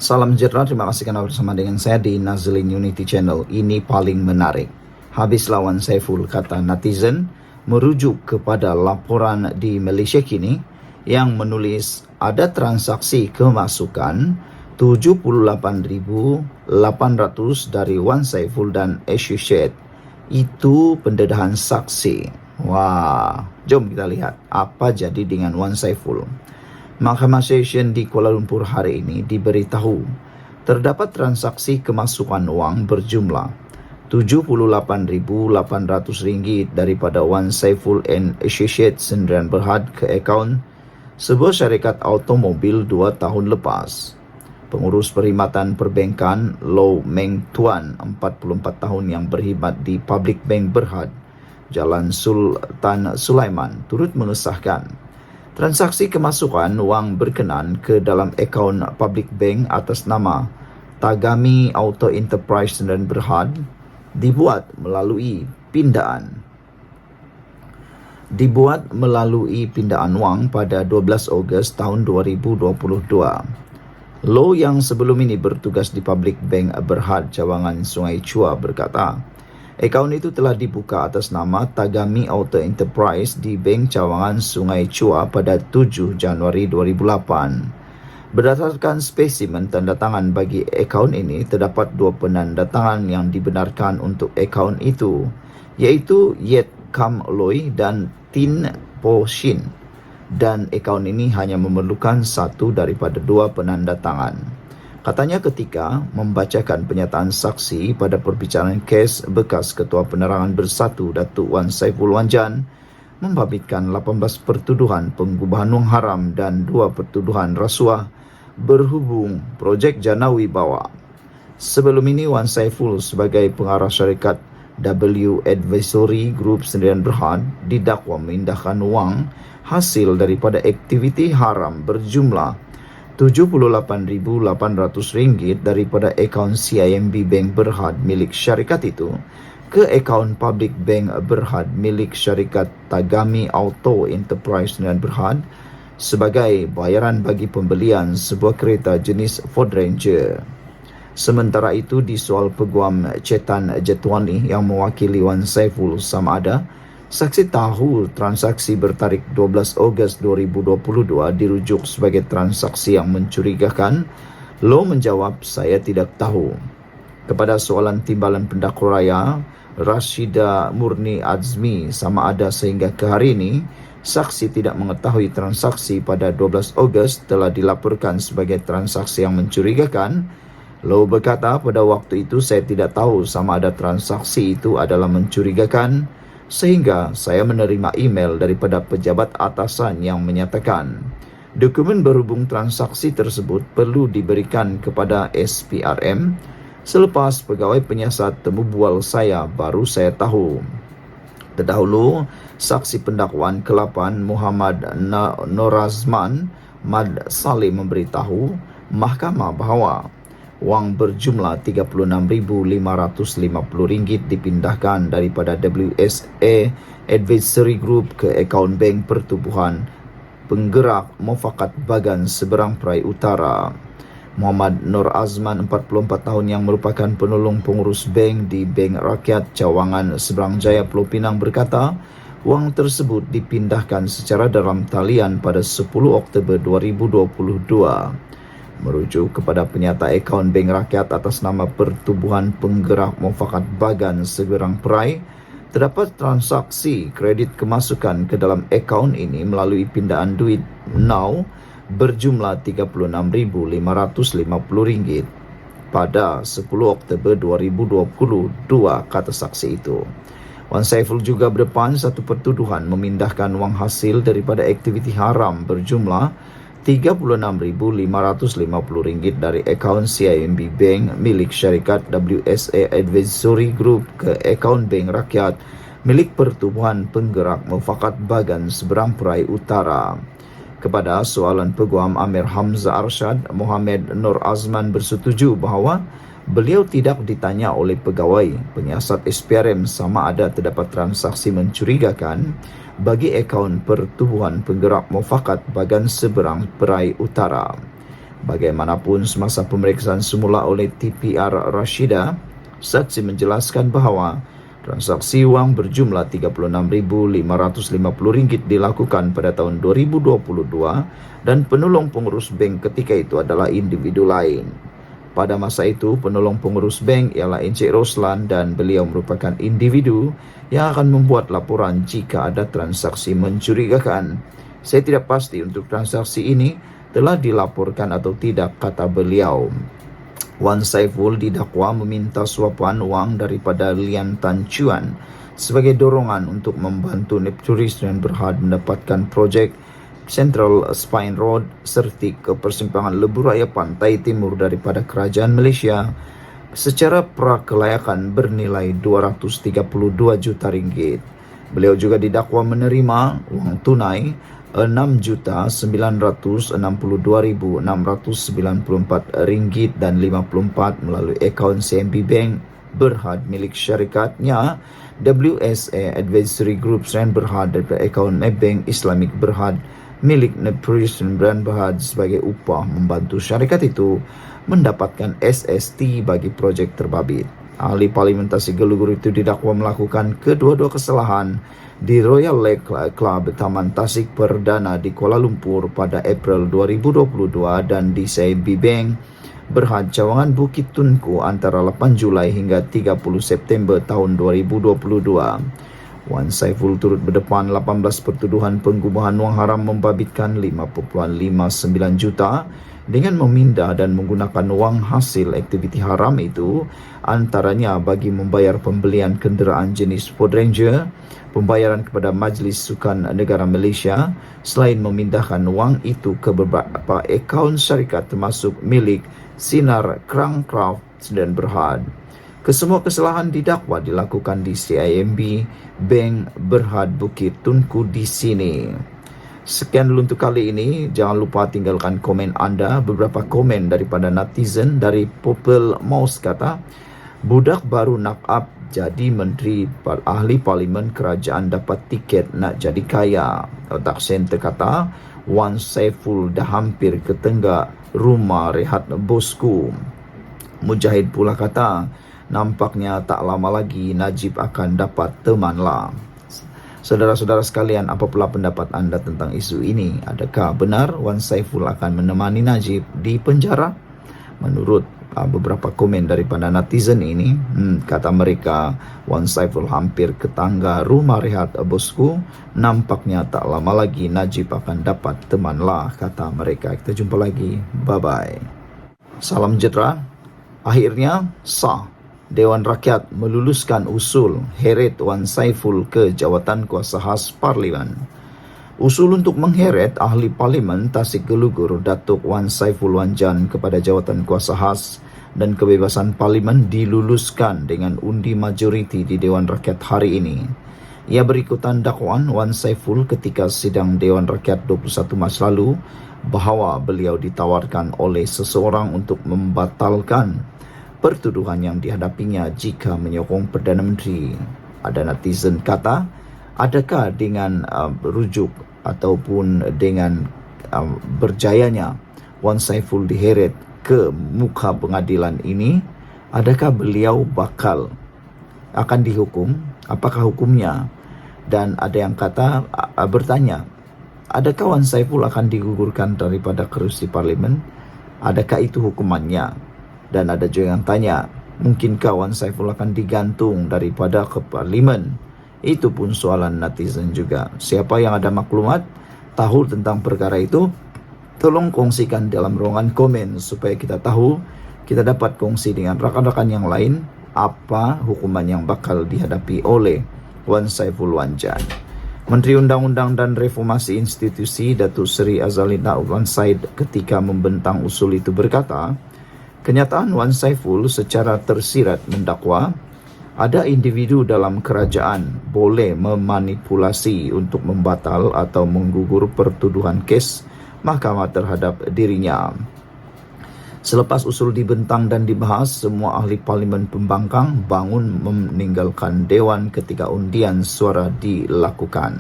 Salam sejahtera, terima kasih karena bersama dengan saya di Nazlin Unity Channel. Ini paling menarik. Habis lawan Saiful, kata netizen, merujuk kepada laporan di Malaysia kini yang menulis ada transaksi kemasukan 78,800 dari Wan Saiful dan Associate. Itu pendedahan saksi. Wah, jom kita lihat apa jadi dengan Wan Saiful. Mahkamah Session di Kuala Lumpur hari ini diberitahu terdapat transaksi kemasukan wang berjumlah RM78,800 daripada Wan Saiful and Associates Sdn Bhd ke akaun sebuah syarikat automobil 2 tahun lepas. Pengurus perkhidmatan perbankan Low Meng Tuan, 44 tahun yang berkhidmat di Public Bank Berhad, Jalan Sultan Sulaiman, turut mengesahkan transaksi kemasukan wang berkenan ke dalam akaun Public Bank atas nama Tagami Auto Enterprise Sdn Bhd dibuat melalui pindaan wang pada 12 Ogos tahun 2022. Low yang sebelum ini bertugas di Public Bank Berhad Cawangan Sungai Chua berkata, akaun itu telah dibuka atas nama Tagami Auto Enterprise di Bank Cawangan Sungai Chua pada 7 Januari 2008. Berdasarkan spesimen tanda tangan bagi akaun ini, terdapat 2 penanda tangan yang dibenarkan untuk akaun itu, iaitu Yet Kam Loy dan Tin Po Shin. Dan akaun ini hanya memerlukan 1 daripada 2 penanda tangan. Katanya ketika membacakan pernyataan saksi pada perbicaraan kes bekas Ketua Penerangan Bersatu Datuk Wan Saiful Wanjan membabitkan 18 pertuduhan pengubahan wang haram dan 2 pertuduhan rasuah berhubung projek Jana Wibawa. Sebelum ini Wan Saiful sebagai pengarah syarikat W Advisory Group Sdn Bhd didakwa memindahkan wang hasil daripada aktiviti haram berjumlah RM78,800 daripada akaun CIMB Bank Berhad milik syarikat itu ke akaun Public Bank Berhad milik syarikat Tagami Auto Enterprise Sdn Bhd sebagai bayaran bagi pembelian sebuah kereta jenis Ford Ranger. Sementara itu, di soal peguam Chetan Jetwani yang mewakili Wan Saiful sama ada saksi tahu transaksi bertarikh 12 Ogos 2022 dirujuk sebagai transaksi yang mencurigakan. Low menjawab, saya tidak tahu. Kepada soalan timbalan pendakwa raya Rashida Murni Azmi sama ada sehingga ke hari ini saksi tidak mengetahui transaksi pada 12 Ogos telah dilaporkan sebagai transaksi yang mencurigakan. Low berkata, pada waktu itu saya tidak tahu sama ada transaksi itu adalah mencurigakan, sehingga saya menerima email daripada pejabat atasan yang menyatakan dokumen berhubung transaksi tersebut perlu diberikan kepada SPRM. Selepas pegawai penyiasat temu bual saya, baru saya tahu. Terdahulu, saksi pendakwaan ke-8 Muhammad Norazman Mad Saleh memberitahu mahkamah bahawa wang berjumlah RM36,550 dipindahkan daripada WSA Advisory Group ke akaun Bank Pertubuhan Penggerak Mufakat Bagan Seberang Perai Utara. Muhammad Nur Azman, 44 tahun yang merupakan penolong pengurus bank di Bank Rakyat Cawangan Seberang Jaya Pulau Pinang berkata, wang tersebut dipindahkan secara dalam talian pada 10 Oktober 2022. Merujuk kepada penyata akaun Bank Rakyat atas nama Pertubuhan Penggerak Mufakat Bagan Seberang Perai, terdapat transaksi kredit kemasukan ke dalam akaun ini melalui pindaan duit now berjumlah RM36,550 pada 10 Oktober 2022, kata saksi itu. Wan Saiful juga berdepan satu pertuduhan memindahkan wang hasil daripada aktiviti haram berjumlah RM36,550 dari akaun CIMB Bank milik syarikat WSA Advisory Group ke akaun Bank Rakyat milik Pertubuhan Penggerak Mufakat Bagan Seberang Perai Utara. Kepada soalan peguam Amir Hamzah Arsyad, Muhammad Nur Azman bersetuju bahawa beliau tidak ditanya oleh pegawai penyiasat SPRM sama ada terdapat transaksi mencurigakan bagi akaun Pertubuhan Penggerak Mufakat Bagan Seberang Perai Utara. Bagaimanapun, semasa pemeriksaan semula oleh TPR Rashida, saksi menjelaskan bahawa transaksi wang berjumlah RM36,550 dilakukan pada tahun 2022 dan penolong pengurus bank ketika itu adalah individu lain. Pada masa itu, penolong pengurus bank ialah Encik Roslan dan beliau merupakan individu yang akan membuat laporan jika ada transaksi mencurigakan. Saya tidak pasti untuk transaksi ini telah dilaporkan atau tidak, kata beliau. Wan Saiful didakwa meminta suapan wang daripada Lian Tan Chuan sebagai dorongan untuk membantu Nepturis dan Berhad mendapatkan projek Central Spine Road serti ke persimpangan Lebuh Raya Pantai Timur daripada Kerajaan Malaysia secara prakelayakan bernilai RM232 juta. Beliau juga didakwa menerima wang tunai RM6,92,694 melalui akaun CIMB Bank Berhad milik syarikatnya WSA Advisory Group Sdn Berhad daripada akaun Maybank Islamic Berhad milik Nepturis dan Berhad sebagai upah membantu syarikat itu mendapatkan SST bagi projek terbabit. Ahli Parlimentasi Gelugur itu didakwa melakukan kedua-dua kesalahan di Royal Lake Club Taman Tasik Perdana di Kuala Lumpur pada April 2022 dan di CIMB Bank Berhad Cawangan Bukit Tunku antara 8 Julai hingga 30 September tahun 2022. Wan Saiful turut berdepan 18 pertuduhan penggubahan wang haram membabitkan 5.59 juta dengan memindah dan menggunakan wang hasil aktiviti haram itu antaranya bagi membayar pembelian kenderaan jenis Ford Ranger, pembayaran kepada Majlis Sukan Negara Malaysia selain memindahkan wang itu ke beberapa akaun syarikat termasuk milik Sinar Crancraft dan Berhad. Kesemua kesalahan didakwa dilakukan di CIMB Bank Berhad Bukit Tunku di sini. Sekian dulu untuk kali ini. Jangan lupa tinggalkan komen anda. Beberapa komen daripada netizen dari Popel Mouse kata, budak baru knock up jadi menteri, ahli parlimen kerajaan dapat tiket nak jadi kaya. Otak Center kata, Wan Saiful dah hampir ke tenggak rumah rehat bosku. Mujahid pula kata, nampaknya tak lama lagi Najib akan dapat teman lah. Saudara-saudara sekalian, apa pula pendapat anda tentang isu ini? Adakah benar Wan Saiful akan menemani Najib di penjara? Menurut beberapa komen daripada netizen ini, kata mereka, Wan Saiful hampir ke tangga rumah rehat bosku. Nampaknya tak lama lagi Najib akan dapat teman lah, kata mereka. Kita jumpa lagi. Bye-bye. Salam sejahtera. Akhirnya sah. Dewan Rakyat meluluskan usul heret Wan Saiful ke jawatan kuasa khas Parlimen. Usul untuk mengheret ahli Parlimen Tasik Gelugur Datuk Wan Saiful Wanjan kepada jawatan kuasa khas dan kebebasan Parlimen diluluskan dengan undi majoriti di Dewan Rakyat hari ini. Ia berikutan dakwaan Wan Saiful ketika sidang Dewan Rakyat 21 Mac lalu bahawa beliau ditawarkan oleh seseorang untuk membatalkan pertuduhan yang dihadapinya jika menyokong Perdana Menteri. Ada netizen kata, adakah dengan rujuk ataupun dengan berjayanya Wan Saiful diheret ke muka pengadilan ini, adakah beliau bakal akan dihukum? Apakah hukumnya? Dan ada yang kata bertanya, adakah Wan Saiful akan digugurkan daripada kerusi Parlimen? Adakah itu hukumannya? Dan ada juga yang tanya, mungkinkah Wan Saiful akan digantung daripada ke Parlimen? Itu pun soalan netizen juga. Siapa yang ada maklumat, tahu tentang perkara itu, tolong kongsikan dalam ruangan komen supaya kita tahu, kita dapat kongsi dengan rakan-rakan yang lain apa hukuman yang bakal dihadapi oleh Wan Saiful Wanjan. Menteri Undang-Undang dan Reformasi Institusi Datuk Seri Azalina Wan Said ketika membentang usul itu berkata, kenyataan Wan Saiful secara tersirat mendakwa ada individu dalam kerajaan boleh memanipulasi untuk membatal atau menggugur pertuduhan kes mahkamah terhadap dirinya. Selepas usul dibentang dan dibahas, semua ahli Parlimen pembangkang bangun meninggalkan Dewan ketika undian suara dilakukan.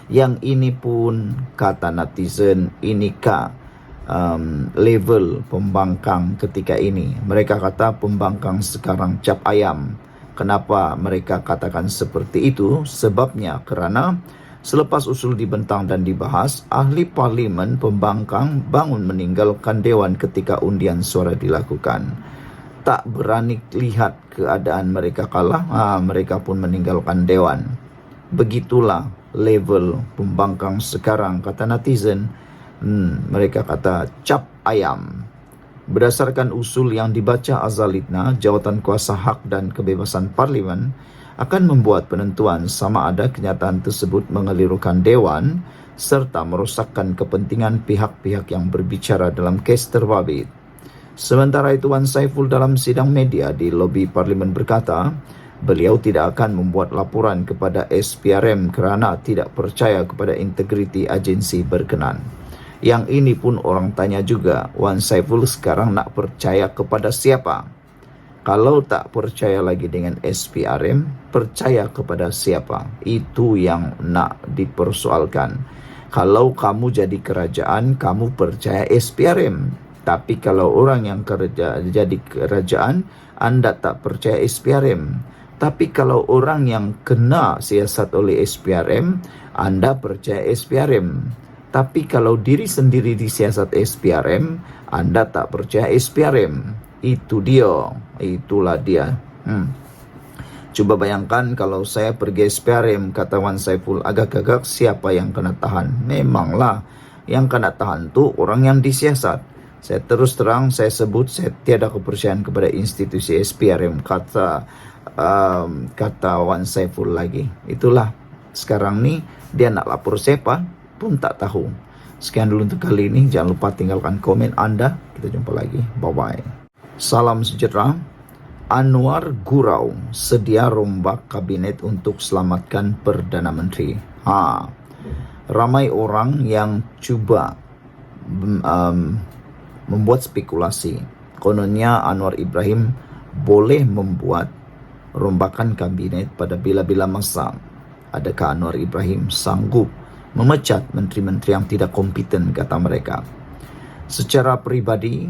Yang ini pun kata netizen, inikah level pembangkang ketika ini. Mereka kata pembangkang sekarang cap ayam. Kenapa mereka katakan seperti itu? Sebabnya kerana selepas usul dibentang dan dibahas, ahli parlimen pembangkang bangun meninggalkan dewan ketika undian suara dilakukan. Tak berani lihat keadaan mereka kalah, mereka pun meninggalkan dewan. Begitulah level pembangkang sekarang, kata netizen. Mereka kata cap ayam. Berdasarkan usul yang dibaca azalitna, jawatan kuasa hak dan kebebasan parlimen akan membuat penentuan sama ada kenyataan tersebut mengelirukan dewan serta merosakkan kepentingan pihak-pihak yang berbicara dalam kes terbabit. Sementara itu, Wan Saiful dalam sidang media di lobi parlimen berkata, beliau tidak akan membuat laporan kepada SPRM kerana tidak percaya kepada integriti agensi berkenan. Yang ini pun orang tanya juga, Wan Saiful sekarang nak percaya kepada siapa? Kalau tak percaya lagi dengan SPRM, percaya kepada siapa? Itu yang nak dipersoalkan. Kalau kamu jadi kerajaan, kamu percaya SPRM. Tapi kalau orang yang jadi kerajaan, anda tak percaya SPRM. Tapi kalau orang yang kena siasat oleh SPRM, anda percaya SPRM. Tapi kalau diri sendiri disiasat SPRM, anda tak percaya SPRM. Itu dia. Itulah dia. Coba bayangkan kalau saya pergi SPRM, kata Wan Saiful, agak-agak siapa yang kena tahan? Memanglah yang kena tahan tu orang yang disiasat. Saya terus terang, saya sebut, saya tiada kepercayaan kepada institusi SPRM, kata Wan Saiful lagi. Itulah, sekarang ni dia nak lapor siapa pun tak tahu. Sekian dulu untuk kali ini. Jangan lupa tinggalkan komen anda. Kita jumpa lagi. Bye-bye. Salam sejahtera. Anwar gurau sedia rombak kabinet untuk selamatkan Perdana Menteri. Ramai orang yang cuba membuat spekulasi. Kononnya Anwar Ibrahim boleh membuat rombakan kabinet pada bila-bila masa. Adakah Anwar Ibrahim sanggup memecat menteri-menteri yang tidak kompeten, kata mereka. Secara peribadi,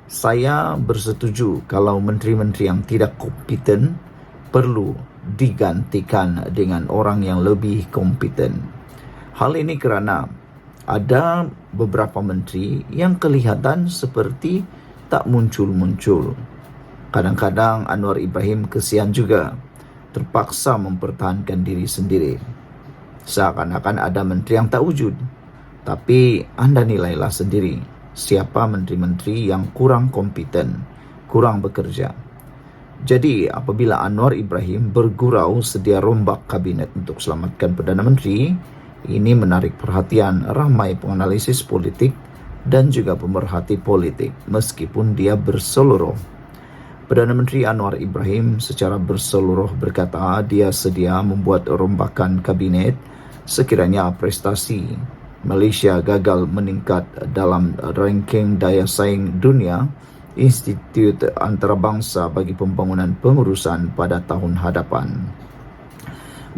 saya bersetuju kalau menteri-menteri yang tidak kompeten perlu digantikan dengan orang yang lebih kompeten. Hal ini kerana ada beberapa menteri yang kelihatan seperti tak muncul-muncul. Kadang-kadang Anwar Ibrahim kesian juga, terpaksa mempertahankan diri sendiri. Seakan-akan ada menteri yang tak wujud. Tapi anda nilailah sendiri siapa menteri-menteri yang kurang kompeten, kurang bekerja. Jadi apabila Anwar Ibrahim bergurau sedia rombak kabinet untuk selamatkan Perdana Menteri, ini menarik perhatian ramai penganalisis politik dan juga pemerhati politik meskipun dia berseluruh. Perdana Menteri Anwar Ibrahim secara berseluruh berkata dia sedia membuat rombakan kabinet sekiranya prestasi Malaysia gagal meningkat dalam ranking daya saing dunia Institut Antarabangsa bagi Pembangunan Pengurusan pada tahun hadapan.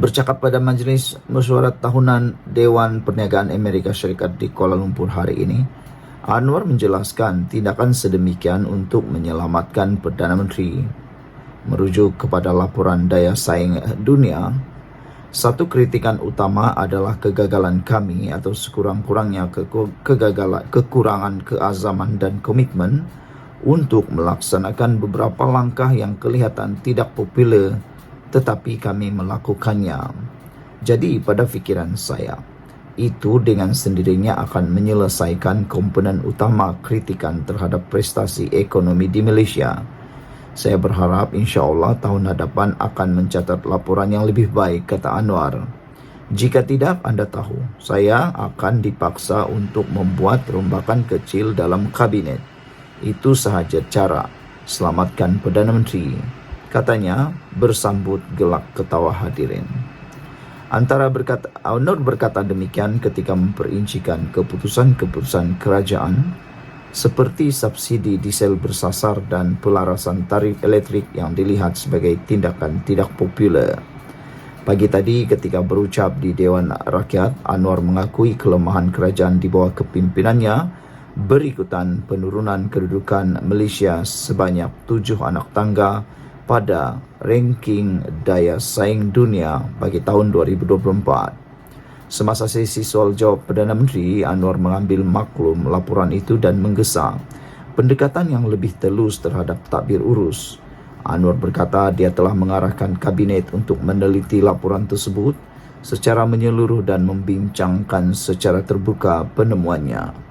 Bercakap pada Majlis Mesyuarat Tahunan Dewan Perniagaan Amerika Syarikat di Kuala Lumpur hari ini, Anwar menjelaskan tindakan sedemikian untuk menyelamatkan Perdana Menteri. Merujuk kepada laporan daya saing dunia, satu kritikan utama adalah kegagalan kami atau sekurang-kurangnya kekurangan keazaman dan komitmen untuk melaksanakan beberapa langkah yang kelihatan tidak popular, tetapi kami melakukannya. Jadi pada fikiran saya, itu dengan sendirinya akan menyelesaikan komponen utama kritikan terhadap prestasi ekonomi di Malaysia. Saya berharap insya-Allah tahun hadapan akan mencatat laporan yang lebih baik, kata Anwar. Jika tidak, anda tahu, saya akan dipaksa untuk membuat rombakan kecil dalam kabinet. Itu sahaja cara selamatkan Perdana Menteri, katanya bersambut gelak ketawa hadirin. Anwar berkata demikian ketika memperincikan keputusan-keputusan kerajaan seperti subsidi diesel bersasar dan pelarasan tarif elektrik yang dilihat sebagai tindakan tidak popular. Pagi tadi ketika berucap di Dewan Rakyat, Anwar mengakui kelemahan kerajaan di bawah kepimpinannya berikutan penurunan kedudukan Malaysia sebanyak 7 anak tangga pada ranking daya saing dunia bagi tahun 2024. Semasa sesi soal jawab Perdana Menteri, Anwar mengambil maklum laporan itu dan menggesa pendekatan yang lebih telus terhadap tadbir urus. Anwar berkata dia telah mengarahkan kabinet untuk meneliti laporan tersebut secara menyeluruh dan membincangkan secara terbuka penemuannya.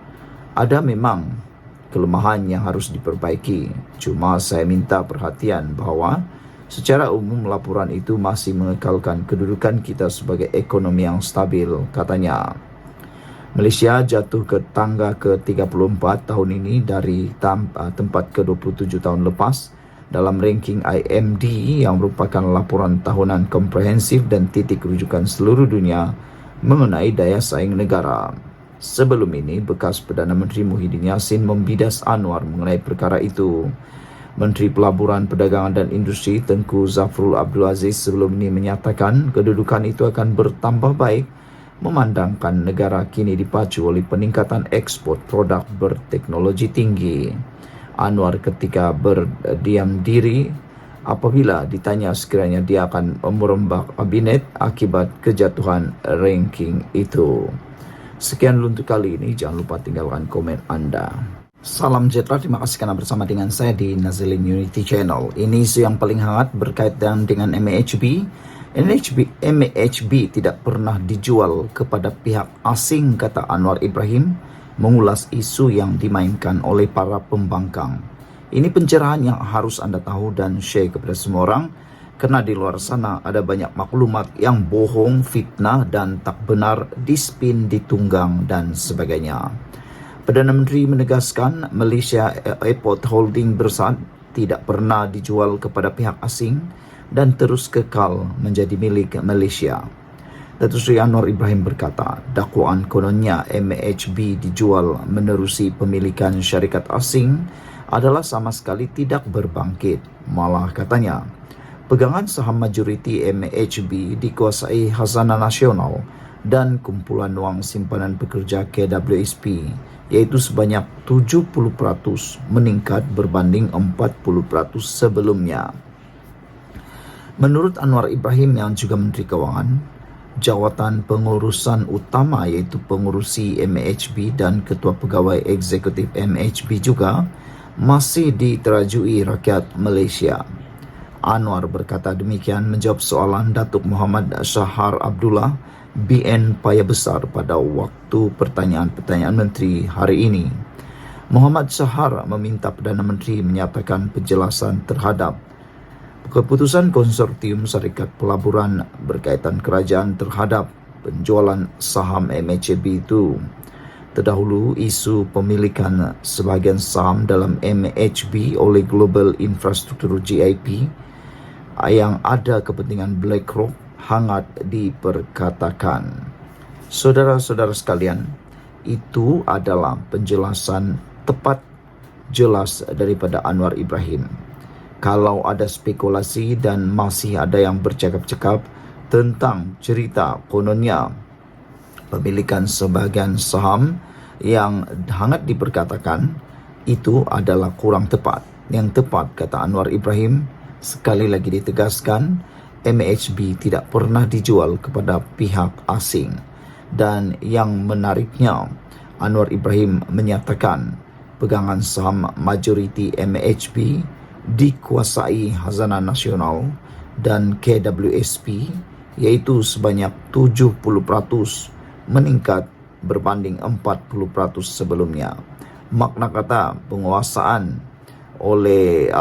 Ada memang kelemahan yang harus diperbaiki, cuma saya minta perhatian bahawa secara umum laporan itu masih mengekalkan kedudukan kita sebagai ekonomi yang stabil, katanya. Malaysia jatuh ke tangga ke-34 tahun ini dari tempat ke-27 tahun lepas dalam ranking IMD yang merupakan laporan tahunan komprehensif dan titik rujukan seluruh dunia mengenai daya saing negara. Sebelum ini, bekas Perdana Menteri Muhyiddin Yassin membidas Anwar mengenai perkara itu. Menteri Pelaburan, Perdagangan dan Industri Tengku Zafrul Abdul Aziz sebelum ini menyatakan kedudukan itu akan bertambah baik memandangkan negara kini dipacu oleh peningkatan ekspor produk berteknologi tinggi. Anwar ketika berdiam diri apabila ditanya sekiranya dia akan merombak kabinet akibat kejatuhan ranking itu. Sekian dulu untuk kali ini, jangan lupa tinggalkan komen anda. Salam sejahtera, terima kasih karena bersama dengan saya di Nazilin Unity Channel. Ini isu yang paling hangat berkaitan dengan MAHB. MAHB tidak pernah dijual kepada pihak asing, kata Anwar Ibrahim, mengulas isu yang dimainkan oleh para pembangkang. Ini pencerahan yang harus anda tahu dan share kepada semua orang, karena di luar sana ada banyak maklumat yang bohong, fitnah dan tak benar, dispin, ditunggang dan sebagainya. Perdana Menteri menegaskan Malaysia Airport Holding Berhad tidak pernah dijual kepada pihak asing dan terus kekal menjadi milik Malaysia. Datuk Seri Anwar Ibrahim berkata, dakwaan kononnya MAHB dijual menerusi pemilikan syarikat asing adalah sama sekali tidak berbangkit. Malah katanya, pegangan saham majoriti MAHB dikuasai Khazanah Nasional dan kumpulan wang simpanan pekerja KWSP, iaitu sebanyak 70% meningkat berbanding 40% sebelumnya. Menurut Anwar Ibrahim yang juga Menteri Kewangan, jawatan pengurusan utama iaitu pengurusi MAHB dan Ketua Pegawai Eksekutif MAHB juga masih diterajui rakyat Malaysia. Anwar berkata demikian menjawab soalan Datuk Muhammad Shahar Abdullah, BN Paya Besar pada waktu pertanyaan-pertanyaan menteri hari ini. Muhammad Shahar meminta Perdana Menteri menyatakan penjelasan terhadap keputusan konsortium syarikat pelaburan berkaitan kerajaan terhadap penjualan saham MAHB itu. Terdahulu, isu pemilikan sebahagian saham dalam MAHB oleh Global Infrastructure GIP yang ada kepentingan BlackRock hangat diperkatakan. Saudara-saudara sekalian, itu adalah penjelasan tepat jelas daripada Anwar Ibrahim. Kalau ada spekulasi dan masih ada yang bercakap-cakap tentang cerita kononnya pemilikan sebahagian saham yang hangat diperkatakan, itu adalah kurang tepat. Yang tepat, kata Anwar Ibrahim, sekali lagi ditegaskan, MAHB tidak pernah dijual kepada pihak asing. Dan yang menariknya, Anwar Ibrahim menyatakan pegangan saham majoriti MAHB dikuasai Khazanah Nasional dan KWSP, iaitu sebanyak 70% meningkat berbanding 40% sebelumnya. Makna kata penguasaan oleh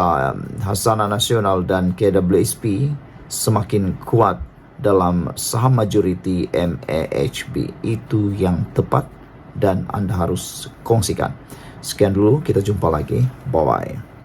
Khazanah Nasional dan KWSP semakin kuat dalam saham majoriti MAHB. Itu yang tepat dan anda harus kongsikan. Sekian dulu, kita jumpa lagi. Bye-bye.